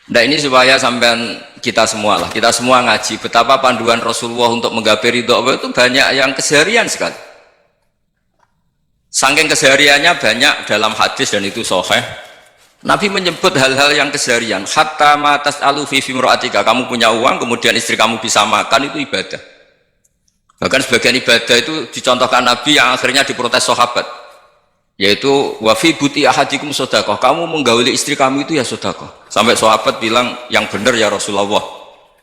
Nah ini supaya sampean kita semua lah, kita semua ngaji betapa panduan Rasulullah untuk menggapai ridho Allah itu banyak yang keseharian sekali. Saking kesehariannya banyak dalam hadis dan itu sahih. Nabi menyebut hal-hal yang keseharian. Hatta matas alufi fimroatika, kamu punya uang kemudian istri kamu bisa makan itu ibadah. Bahkan sebagian ibadah itu dicontohkan Nabi yang akhirnya diprotes sahabat. Yaitu wafi buti ahadikum sodakoh, kamu menggauli istri kamu itu ya sodakoh. Sampai sahabat bilang yang benar ya Rasulullah,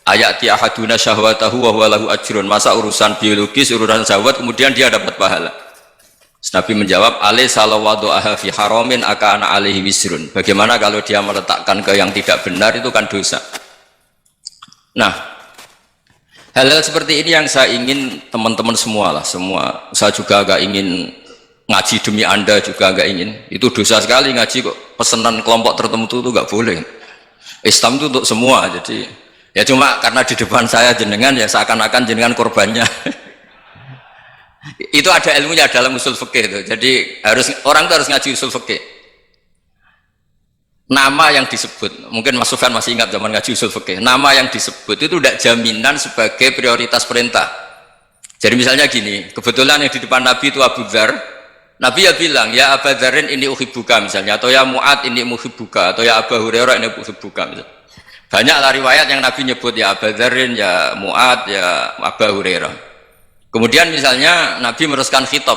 ayati ahaduna syahwatahu wa huwa lahu ajrun, masa urusan biologis, urusan syahwat kemudian dia dapat pahala. Nabi menjawab, alai salawadu'aha fi haramin akana alaihi wisrun, bagaimana kalau dia meletakkan ke yang tidak benar, itu kan dosa. Nah, hal-hal seperti ini yang saya ingin teman-teman semua lah, semua, saya juga agak ingin ngaji demi anda juga nggak ingin, itu dosa sekali ngaji kok pesanan kelompok tertentu itu nggak boleh. Islam itu untuk semua, jadi ya cuma karena di depan saya jenengan ya seakan-akan jenengan korbannya. Itu ada ilmunya dalam usul fikih itu, jadi orang itu harus ngaji usul fikih. Nama yang disebut, mungkin Mas Sufyan masih ingat zaman ngaji usul fikih, nama yang disebut itu tidak jaminan sebagai prioritas perintah. Jadi misalnya gini, kebetulan yang di depan Nabi itu Abu Dzar, Nabi ya bilang, ya Aba Dzarin ini uhibbuka misalnya, atau ya Mu'ad ini uhibbuka, atau ya Aba Hurairah ini uhibbuka misalnya. Banyaklah riwayat yang Nabi nyebut ya Aba Dzarin, ya Mu'ad, ya Aba Hurairah. Kemudian misalnya Nabi meneruskan khitab,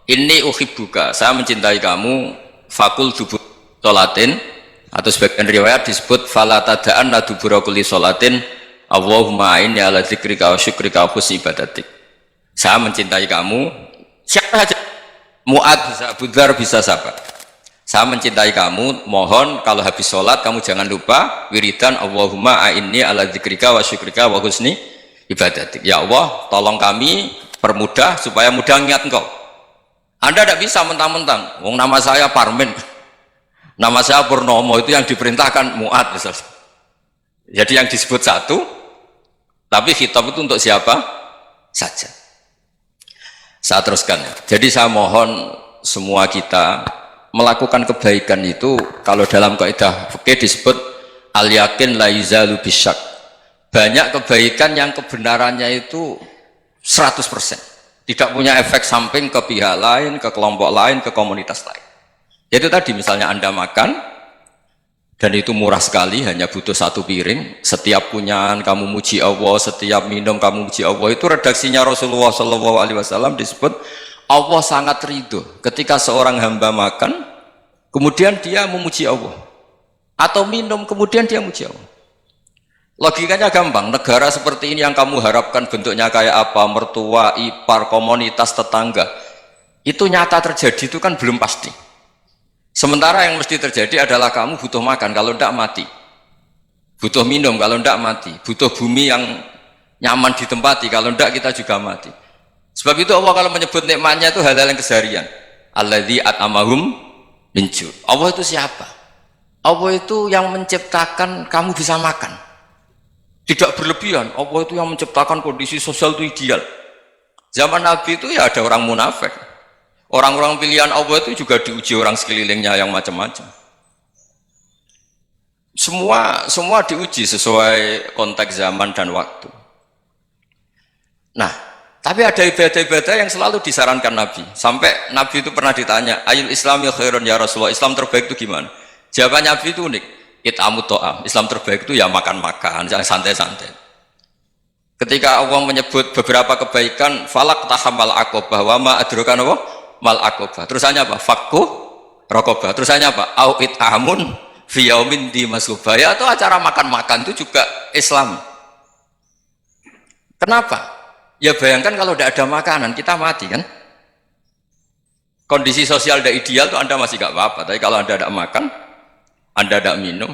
ini uhibbuka, saya mencintai kamu, fakul dubur sholatin, atau sebagian riwayat disebut falatadaan la dubura kulli sholatin, Allahumma inni ala dzikrika wa syukrika wa husni ibadatik. Saya mencintai kamu, siapa saja, Mu'ad bisa, Abu Dzar bisa, siapa? Saya mencintai kamu, mohon kalau habis sholat kamu jangan lupa wiridan Allahumma a'inni ala dzikrika wa syukrika wa husni ibadatik. Ya Allah, tolong kami permudah supaya mudah ingat engkau. Anda tidak bisa mentang-mentang, wong nama saya Parmin, nama saya Purnomo, itu yang diperintahkan Mu'ad misalnya. Jadi yang disebut satu, tapi khitab itu untuk siapa saja. Saya teruskan ya. Jadi saya mohon semua kita melakukan kebaikan itu, kalau dalam kaidah fikih disebut al yakin la yuzalu bisyak. Banyak kebaikan yang kebenarannya itu 100%, tidak punya efek samping ke pihak lain, ke kelompok lain, ke komunitas lain. Itu tadi misalnya Anda makan dan itu murah sekali, hanya butuh satu piring, setiap punyaan kamu muji Allah, setiap minum kamu muji Allah. Itu redaksinya Rasulullah SAW disebut Allah sangat ridho ketika seorang hamba makan kemudian dia memuji Allah, atau minum kemudian dia muji Allah. Logikanya gampang, negara seperti ini yang kamu harapkan bentuknya kayak apa, mertua, ipar, komunitas, tetangga, itu nyata terjadi itu kan belum pasti. Sementara yang mesti terjadi adalah kamu butuh makan, kalau tidak mati. Butuh minum, kalau tidak mati. Butuh bumi yang nyaman ditempati, kalau tidak kita juga mati. Sebab itu Allah kalau menyebut nikmatnya itu hal-hal yang keseharian. Alladzi at'amahum min ju'. Allah itu siapa? Allah itu yang menciptakan kamu bisa makan. Tidak berlebihan. Allah itu yang menciptakan kondisi sosial itu ideal. Zaman Nabi itu ya ada orang munafik. Orang-orang pilihan Allah itu juga diuji orang sekelilingnya yang macam-macam. Semua diuji sesuai konteks zaman dan waktu. Nah, tapi ada ibadah-ibadah yang selalu disarankan Nabi. Sampai Nabi itu pernah ditanya, ayul Islam ya khairun ya Rasulullah, Islam terbaik itu gimana? Jawaban Nabi itu unik, it'amut ta'am. Islam terbaik itu ya makan-makan, jangan santai-santai. Ketika Allah menyebut beberapa kebaikan, falak tahamal aqobah wa ma adrokan apa? Mal aqobah. Terusannya apa? Fakku rokobah. Terusannya apa? Au'it amun fi yaumin di masubah. Ya, atau acara makan-makan itu juga Islam. Kenapa? Ya bayangkan kalau tidak ada makanan kita mati kan? Kondisi sosial tidak ideal itu Anda masih gak apa-apa. Tapi kalau Anda tidak makan, Anda tidak minum,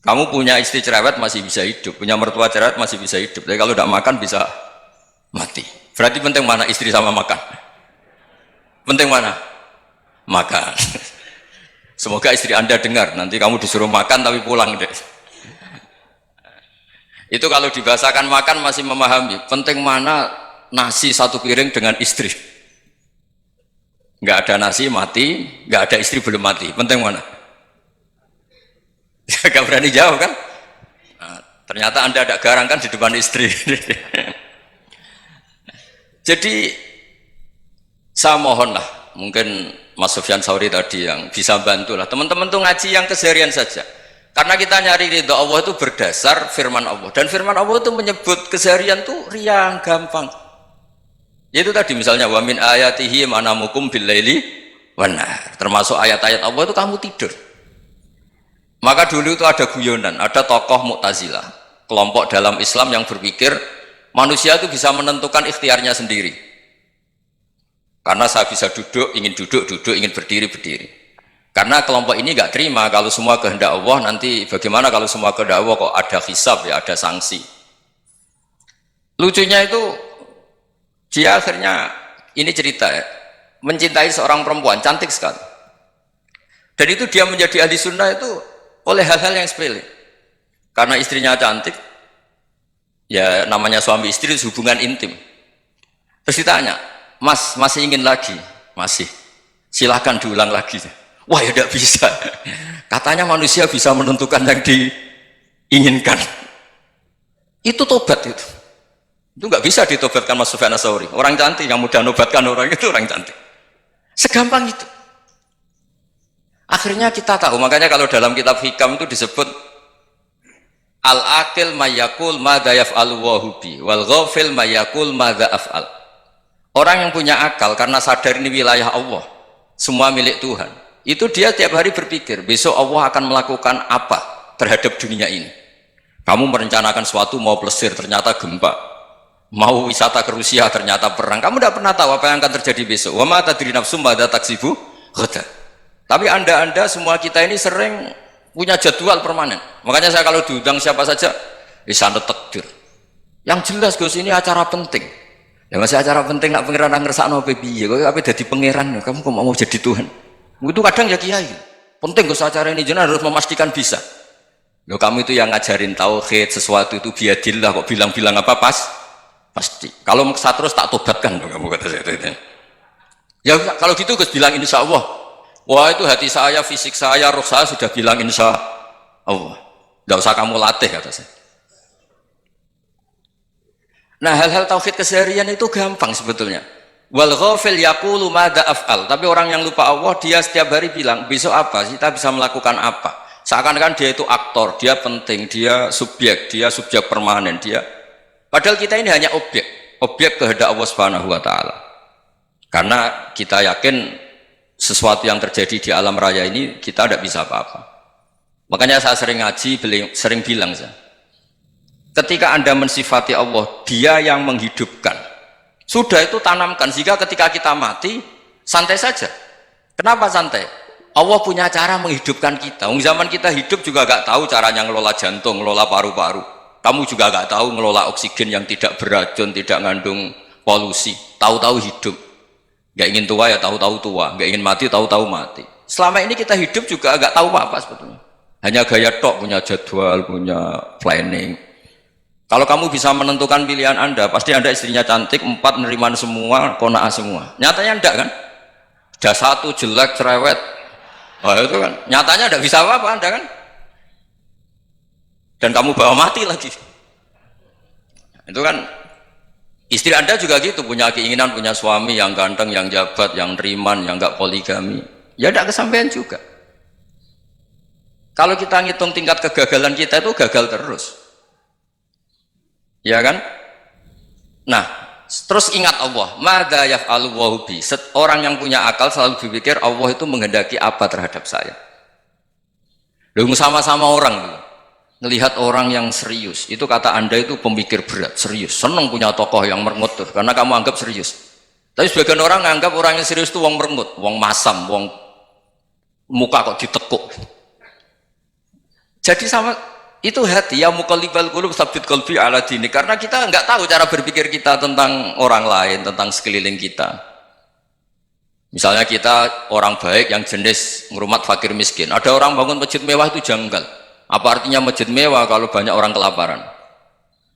kamu punya istri cerewet masih bisa hidup, punya mertua cerewet masih bisa hidup. Tapi kalau tidak makan bisa mati. Berarti penting mana istri sama makan? Penting mana? Makan. Semoga istri Anda dengar, nanti kamu disuruh makan tapi pulang deh. Itu kalau dibahasakan makan masih memahami. Penting mana nasi satu piring dengan istri. Nggak ada nasi mati, nggak ada istri belum mati. Penting mana? Gak berani jawab kan? Nah, ternyata Anda ada garang kan di depan istri. Jadi saya mohonlah, mungkin Mas Sufyan Sauri tadi yang bisa bantulah teman-teman tuh ngaji yang keseharian saja. Karena kita nyari ridha Allah itu berdasar firman Allah, dan firman Allah itu menyebut keseharian tuh riang gampang. Yaitu tadi misalnya wa min ayatihi manamukum billaili wan nahar. Termasuk ayat-ayat Allah itu kamu tidur. Maka dulu itu ada guyonan, ada tokoh Mu'tazilah, kelompok dalam Islam yang berpikir manusia itu bisa menentukan ikhtiarnya sendiri. Karena saya bisa duduk, ingin berdiri. Karena kelompok ini nggak terima kalau semua kehendak Allah, nanti bagaimana kalau semua kehendak Allah kok ada hisab ya, ada sanksi. Lucunya itu dia akhirnya, ini cerita ya, mencintai seorang perempuan cantik sekali. Dan itu dia menjadi ahli sunnah itu oleh hal-hal yang sepele. Karena istrinya cantik, ya namanya suami istri hubungan intim. Terus ditanya, Mas masih ingin lagi? Masih. Silahkan diulang lagi. Wah ya tidak bisa. Katanya manusia bisa menentukan yang diinginkan. Itu tobat itu. Itu nggak bisa ditobatkan Mas Sufyan Ats-Tsauri. Orang cantik yang mudah nobatkan orang itu orang cantik. Segampang itu. Akhirnya kita tahu, makanya kalau dalam kitab Hikam itu disebut al-aqil mayyakul madza yaf'alu wa hubi wal ghafil mayyakul madza af'al. Orang yang punya akal karena sadar ini wilayah Allah, semua milik Tuhan, itu dia tiap hari berpikir besok Allah akan melakukan apa terhadap dunia ini. Kamu merencanakan sesuatu mau plesir ternyata gempa, mau wisata ke Rusia ternyata perang. Kamu tidak pernah tahu apa yang akan terjadi besok. Wa ma tadri nafsum madza taksibu ghadan. Tapi anda semua kita ini sering punya jadwal permanen. Makanya saya kalau diundang siapa saja, sanad takdir. Yang jelas Gus ini acara penting. Ya masih acara penting nak pangeran ngersakno piye? Kok ape dadi pangeran? Kamu kok mau jadi Tuhan? Itu kadang ya kiai. Penting Gus acara ini jenengan harus memastikan bisa. Loh kamu itu yang ngajarin tauhid, sesuatu itu biadillah kok bilang-bilang apa pasti. Kalau maksa terus tak tobatkan kamu kata saya itu. Ya kalau gitu Gus bilang insya Allah. Wah itu hati saya, fisik saya, roh saya sudah bilang insya Allah. Tidak usah kamu latih kata saya. Nah hal-hal tauhid keseharian itu gampang sebetulnya. Wal ghafil yaqulu madza af'al. Tapi orang yang lupa Allah dia setiap hari bilang besok apa? Kita bisa melakukan apa? Seakan-akan dia itu aktor, dia penting, dia subjek permanen, dia. Padahal kita ini hanya objek kehendak Allah Subhanahu wa taala. Karena kita yakin sesuatu yang terjadi di alam raya ini kita tidak bisa apa-apa. Makanya saya sering ngaji, sering bilang saya, ketika Anda mensifati Allah, dia yang menghidupkan, sudah itu tanamkan sehingga ketika kita mati santai saja. Kenapa santai? Allah punya cara menghidupkan kita. Zaman kita hidup juga gak tahu caranya ngelola jantung, ngelola paru-paru. Kamu juga gak tahu ngelola oksigen yang tidak beracun, tidak ngandung polusi. Tahu-tahu hidup. Gak ingin tua ya tahu-tahu tua, gak ingin mati tahu-tahu mati. Selama ini kita hidup juga agak tahu apa sebetulnya. Hanya gaya tok, punya jadwal, punya planning. Kalau kamu bisa menentukan pilihan Anda, pasti Anda istrinya cantik, 4 neriman semua, kona'ah semua. Nyatanya enggak kan? Ada 1 jelek, cerewet. Oh itu kan, nyatanya enggak bisa apa-apa Anda kan? Dan kamu bawa mati lagi. Itu kan. Istri Anda juga gitu, punya keinginan punya suami yang ganteng, yang jabat, yang neriman, yang enggak poligami. Ya tidak kesampaian juga. Kalau kita ngitung tingkat kegagalan kita itu gagal terus. Ya kan? Nah, terus ingat Allah, madza yaf'alu wa hubi. Orang yang punya akal selalu berpikir Allah itu menghendaki apa terhadap saya. Lalu sama-sama orang gitu. Ngelihat orang yang serius, itu kata Anda itu pemikir berat, serius, senang punya tokoh yang merengut karena kamu anggap serius. Tapi sebagian orang anggap orang yang serius itu wong merengut, wong masam, wong muka kok ditekuk. Jadi sama itu hati ya muqallibal qulub tsabbit qalbi ala dini, karena kita nggak tahu cara berpikir kita tentang orang lain, tentang sekeliling kita. Misalnya kita orang baik yang jenis ngrumat fakir miskin, ada orang bangun masjid mewah itu janggal. Apa artinya masjid mewah kalau banyak orang kelaparan?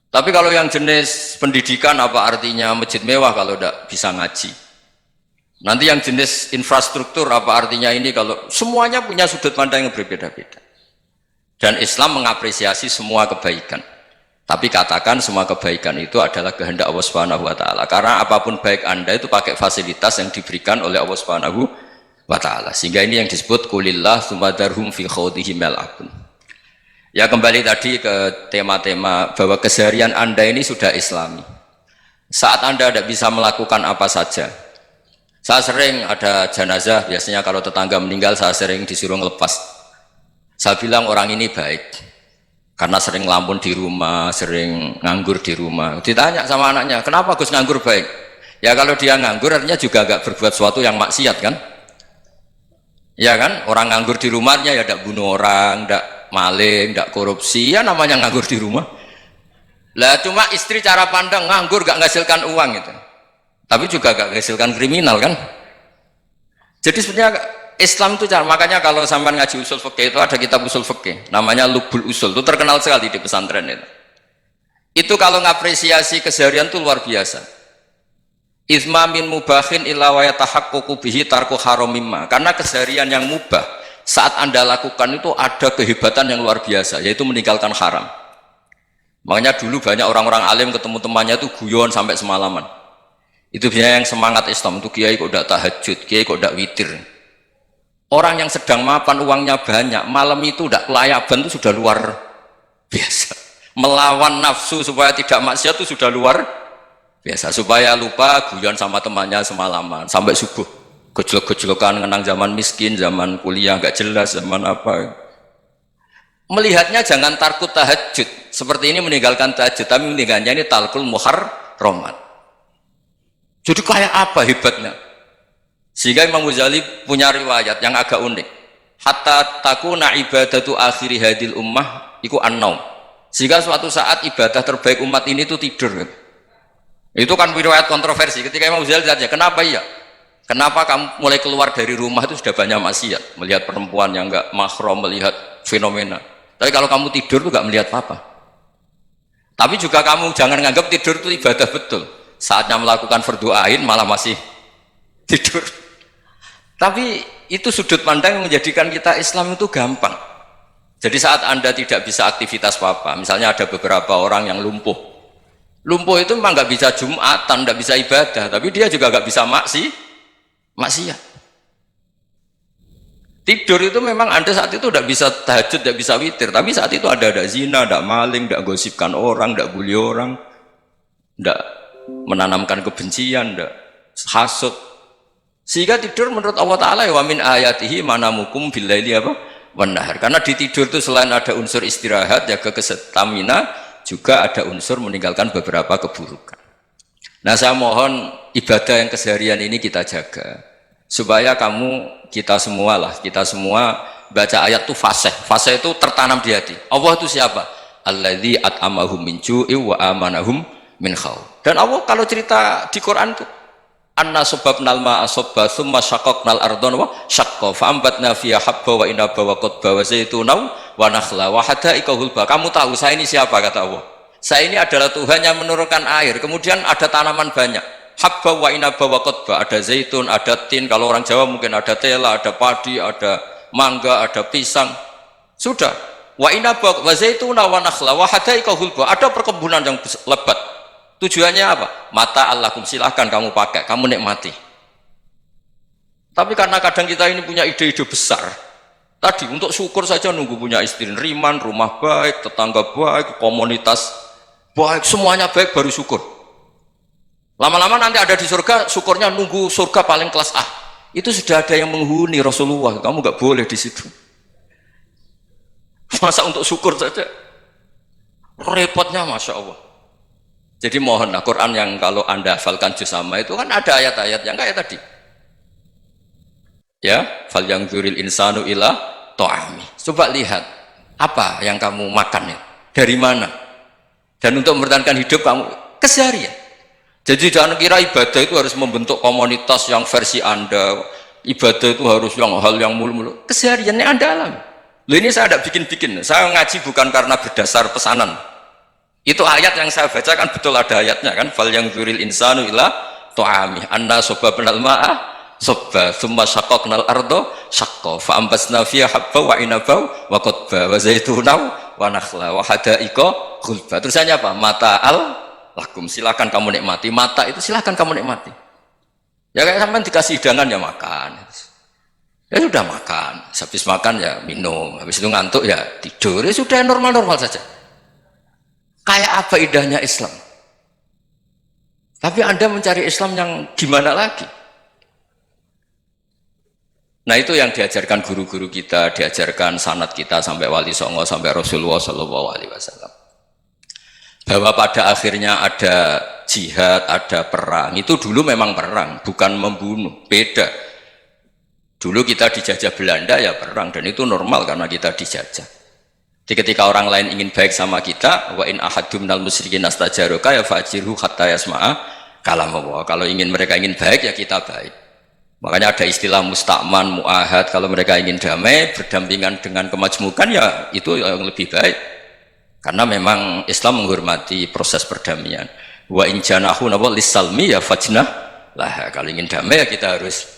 Tapi kalau yang jenis pendidikan, apa artinya masjid mewah kalau tidak bisa ngaji? Nanti yang jenis infrastruktur, apa artinya ini kalau semuanya punya sudut pandang yang berbeda-beda. Dan Islam mengapresiasi semua kebaikan. Tapi katakan semua kebaikan itu adalah kehendak Allah Subhanahu wa taala. Karena apapun baik Anda itu pakai fasilitas yang diberikan oleh Allah Subhanahu wa taala. Sehingga ini yang disebut kulillah tsumadarhum fi khawdihim yal'abun. Ya kembali tadi ke tema-tema bahwa keseharian Anda ini sudah Islami. Saat Anda tidak bisa melakukan apa saja. Saya sering ada jenazah, biasanya kalau tetangga meninggal saya sering disuruh ngelepas. Saya bilang orang ini baik. Karena sering ngelamun di rumah, sering nganggur di rumah. Ditanya sama anaknya, kenapa Gus nganggur baik? Ya kalau dia nganggur artinya juga agak berbuat sesuatu yang maksiat kan? Ya kan? Orang nganggur di rumahnya ya tidak bunuh orang, tidak maling, tidak korupsi, ya namanya nganggur di rumah. Lah cuma istri cara pandang nganggur gak menghasilkan uang itu. Tapi juga gak menghasilkan kriminal kan? Jadi sebenarnya Islam itu cara, makanya kalau sampai ngaji usul fikih itu ada kitab usul fikih namanya Lubul Usul, itu terkenal sekali di pesantren itu kalau ngapresiasi keseharian itu luar biasa. Izma min mubahin illa wa yatahaqqaqu bihi tarku haramimma, karena keseharian yang mubah saat Anda lakukan itu ada kehebatan yang luar biasa, yaitu meninggalkan haram. Makanya dulu banyak orang-orang alim ketemu temannya itu guyon sampai semalaman. Itu biasanya yang semangat Islam itu, kiai kok tidak tahajud, kiai kok tidak witir. Orang yang sedang mapan uangnya banyak, malam itu tidak kelayaban itu sudah luar biasa. Melawan nafsu supaya tidak maksiat itu sudah luar biasa. Supaya lupa guyon sama temannya semalaman sampai subuh. Gejlok-gejlokan ngenang zaman miskin, zaman kuliah nggak jelas, zaman apa. Melihatnya jangan tarkut tahajud. Seperti ini meninggalkan tahajud, tapi meninggalkannya ini talkul muharramat. Jadi kayak apa hebatnya? Sehingga Imam Ghazali punya riwayat yang agak unik. Hatta takuna ibadatu akhiri hadil ummah iku an-naum. Sehingga suatu saat ibadah terbaik umat ini itu tidur. Itu kan riwayat kontroversi. Ketika Imam Ghazali tanya, kenapa iya? Kenapa kamu mulai keluar dari rumah itu sudah banyak maksiat, melihat perempuan yang enggak mahram, melihat fenomena. Tapi kalau kamu tidur itu enggak melihat apa-apa. Tapi juga kamu jangan nganggap tidur itu ibadah betul. Saatnya melakukan fardu ain malah masih tidur. Tapi itu sudut pandang yang menjadikan kita Islam itu gampang. Jadi saat Anda tidak bisa aktivitas apa-apa, misalnya ada beberapa orang yang lumpuh. Lumpuh itu memang nggak bisa Jumatan, nggak bisa ibadah, tapi dia juga nggak bisa maksiat. Tidur itu memang Anda saat itu tidak bisa tahajud, tidak bisa witir, tapi saat itu ada zina, ada maling, tidak gosipkan orang, tidak bully orang, tidak menanamkan kebencian, tidak hasut. Sehingga tidur menurut Allah Ta'ala wa min ayatihi manamukum billaili apa? Wan-nahar. Karena di tidur itu selain ada unsur istirahat, jaga stamina, juga ada unsur meninggalkan beberapa keburukan. Nah saya mohon ibadah yang keseharian ini kita jaga. Supaya kita semua baca ayat itu fasih. Fasih itu tertanam di hati. Allah itu siapa? Alladzi at'amahum min ju'i wa amanahum min khauf. Dan Allah kalau cerita di Quran itu anna sababnal ma'a sabba thumma syaqaqnal ardhan wa syaqqa fa ambatna fiha habba wa inaba wa qadba wa zaituna wa nakhla wa hadaika hulba. Kamu tahu saya ini siapa, kata Allah? Saya ini adalah Tuhan yang menurunkan air, kemudian ada tanaman banyak, habba wa inaba wa qadba, ada zaitun, ada tin, kalau orang Jawa mungkin ada tela, ada padi, ada mangga, ada pisang. Sudah. Wa inaba wa zaituna wa nakhla wa hadaika hulba, ada perkebunan yang lebat. Tujuannya apa? Mata Allahkum, silahkan kamu pakai, kamu nikmati. Tapi karena kadang kita ini punya ide-ide besar. Tadi untuk syukur saja nunggu punya istri riman, rumah baik, tetangga baik, komunitas baik, semuanya baik baru syukur. Lama-lama nanti ada di surga, syukurnya nunggu surga paling kelas A. Itu sudah ada yang menghuni Rasulullah, kamu nggak boleh di situ. Masa untuk syukur saja? Repotnya Masya Allah. Jadi mohonlah Quran yang kalau Anda hafalkan juz sama itu kan ada ayat-ayat yang kayak tadi. Ya, fal yang dzuril insanu ila ta'ami. Coba lihat apa yang kamu makan ya, dari mana? Dan untuk mempertahankan hidup kamu keseharian. Jadi jangan kira ibadah itu harus membentuk komunitas yang versi Anda. Ibadah itu harus yang hal yang mulu-mulu. Kesehariannya Anda alami. Loh ini saya tidak bikin-bikin. Saya ngaji bukan karena berdasar pesanan. Itu ayat yang saya baca kan betul ada ayatnya kan, fal yang dzuril insanu ila ta'ami anna sababnal ma'a sobba summa syaqaqnal ardo syaqqa fa ambasna fiha habba wa inaba wa qadba wa zaituna wa nakhla wa hadaiqa ghulba. Terusannya apa? Mata'al lakum, silakan kamu nikmati. Mata itu silakan kamu nikmati. Ya kayak sampean dikasih hidangan ya makan. Ya sudah makan, habis makan ya minum, habis itu ngantuk ya tidur. Ya sudah normal-normal saja. Kayak apa indahnya Islam? Tapi Anda mencari Islam yang gimana lagi? Nah itu yang diajarkan guru-guru kita, diajarkan sanad kita sampai Wali Songo, sampai Rasulullah SAW. Bahwa pada akhirnya ada jihad, ada perang. Itu dulu memang perang, bukan membunuh, beda. Dulu kita dijajah Belanda ya perang, dan itu normal karena kita dijajah. Jadi ketika orang lain ingin baik sama kita, wa in ahadum minal musyrikin astajaroka ya fajirhu hatta yasma'a kalam Allah. Kalau mereka ingin baik ya kita baik. Makanya ada istilah musta'man, mu'ahad. Kalau mereka ingin damai, berdampingan dengan kemajmukan ya itu yang lebih baik. Karena memang Islam menghormati proses perdamaian. Wa in janahu lis-salmi ya fajnah lah. Kalau ingin damai ya kita harus